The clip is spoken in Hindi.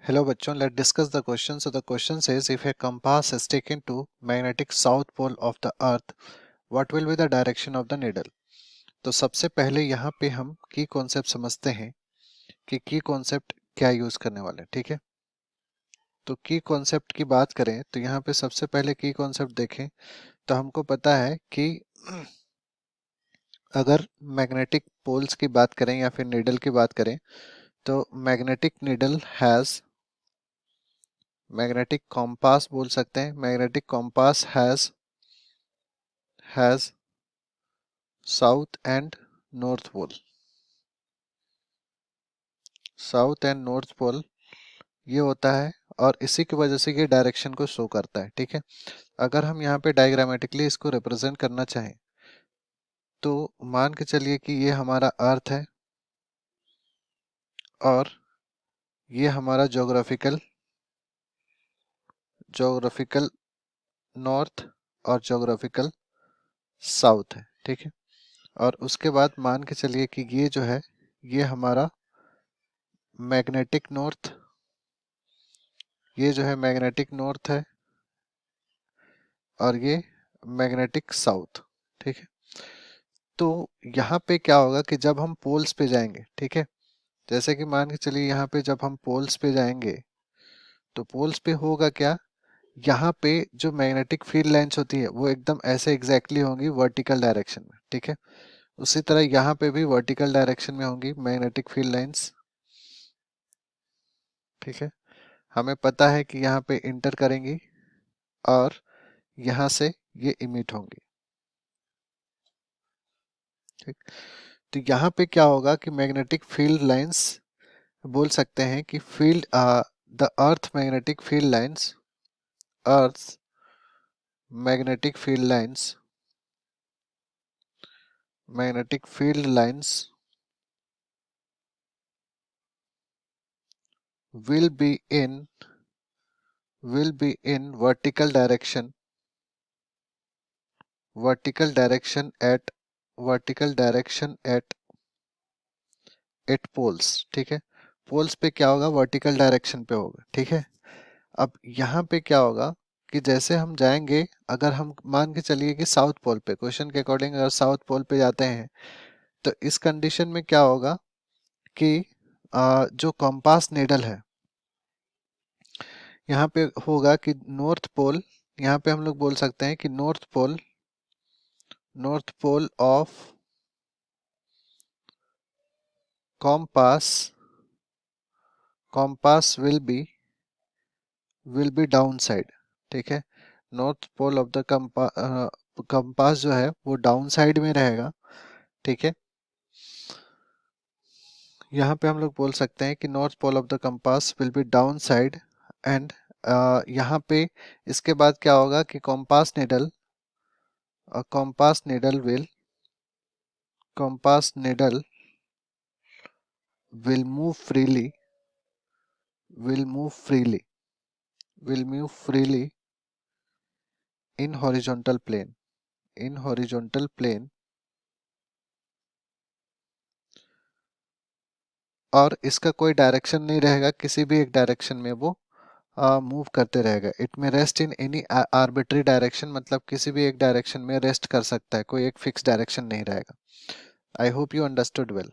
Hello बच्चों, let's discuss the question. So the question says if a compass is taken to magnetic south pole of the earth, what will be the direction of the needle? तो सबसे पहले यहाँ पे हम की कॉन्सेप्ट समझते हैं कि की कॉन्सेप्ट क्या यूज करने वाले हैं, ठीक है। तो की कॉन्सेप्ट की बात करें तो यहाँ पे सबसे पहले की कॉन्सेप्ट देखें तो हमको पता है कि अगर मैग्नेटिक पोल्स की बात करें या फिर नीडल की बात करें तो magnetic needle has magnetic compass बोल सकते हैं। Magnetic compass has south and north pole. South and north pole ये होता है और इसी की वजह से ये डायरेक्शन को शो करता है, ठीक है। अगर हम यहाँ पे डायग्रामेटिकली इसको रिप्रेजेंट करना चाहें तो मान के चलिए कि ये हमारा अर्थ है और ये हमारा ज्योग्राफिकल नॉर्थ और ज्योग्राफिकल साउथ है, ठीक है। और उसके बाद मान के चलिए कि ये जो है ये हमारा मैग्नेटिक नॉर्थ, ये जो है मैग्नेटिक नॉर्थ है और ये मैग्नेटिक साउथ, ठीक है। तो यहाँ पे क्या होगा कि जब हम पोल्स पे जाएंगे, ठीक है, जैसे कि मान के चलिए यहाँ पे जब हम पोल्स पे जाएंगे तो पोल्स पे होगा क्या, यहाँ पे जो मैग्नेटिक फील्ड लाइंस होती है वो एकदम ऐसे एग्जैक्टली होंगी वर्टिकल डायरेक्शन में, ठीक है। उसी तरह यहाँ पे भी वर्टिकल डायरेक्शन में होंगी मैग्नेटिक फील्ड लाइंस, ठीक है। हमें पता है कि यहाँ पे इंटर करेंगी और यहाँ से ये इमिट होंगी, ठीक। तो यहाँ पे क्या होगा कि मैग्नेटिक फील्ड लाइंस बोल सकते हैं कि field the earth magnetic field lines, earth magnetic field lines, magnetic field lines will be in vertical direction, vertical direction at vertical direction at poles, ठीक है। पोल्स पे क्या होगा, वर्टिकल डायरेक्शन पे होगा, ठीक है। अब यहाँ पे क्या होगा कि जैसे हम जाएंगे, अगर हम मान के चलिए कि साउथ पोल पे, क्वेश्चन के अकॉर्डिंग अगर साउथ पोल पे जाते हैं तो इस कंडीशन में क्या होगा कि जो कंपास नीडल है यहाँ पे होगा कि नॉर्थ पोल, यहाँ पे हम लोग बोल सकते हैं कि north pole of compass will be down side, ठीक है। North pole of the compass जो है वो डाउन साइड में रहेगा, ठीक है। यहाँ पे हम लोग बोल सकते हैं कि north pole of the compass will be down side and यहाँ पे इसके बाद क्या होगा कि compass needle will move freely will move freely in horizontal plane और इसका कोई डायरेक्शन नहीं रहेगा, किसी भी एक डायरेक्शन में वो मूव करते रहेगा। इट में rest in any arbitrary direction, मतलब किसी भी एक डायरेक्शन में रेस्ट कर सकता है, कोई एक फिक्स डायरेक्शन नहीं रहेगा। I hope you understood well.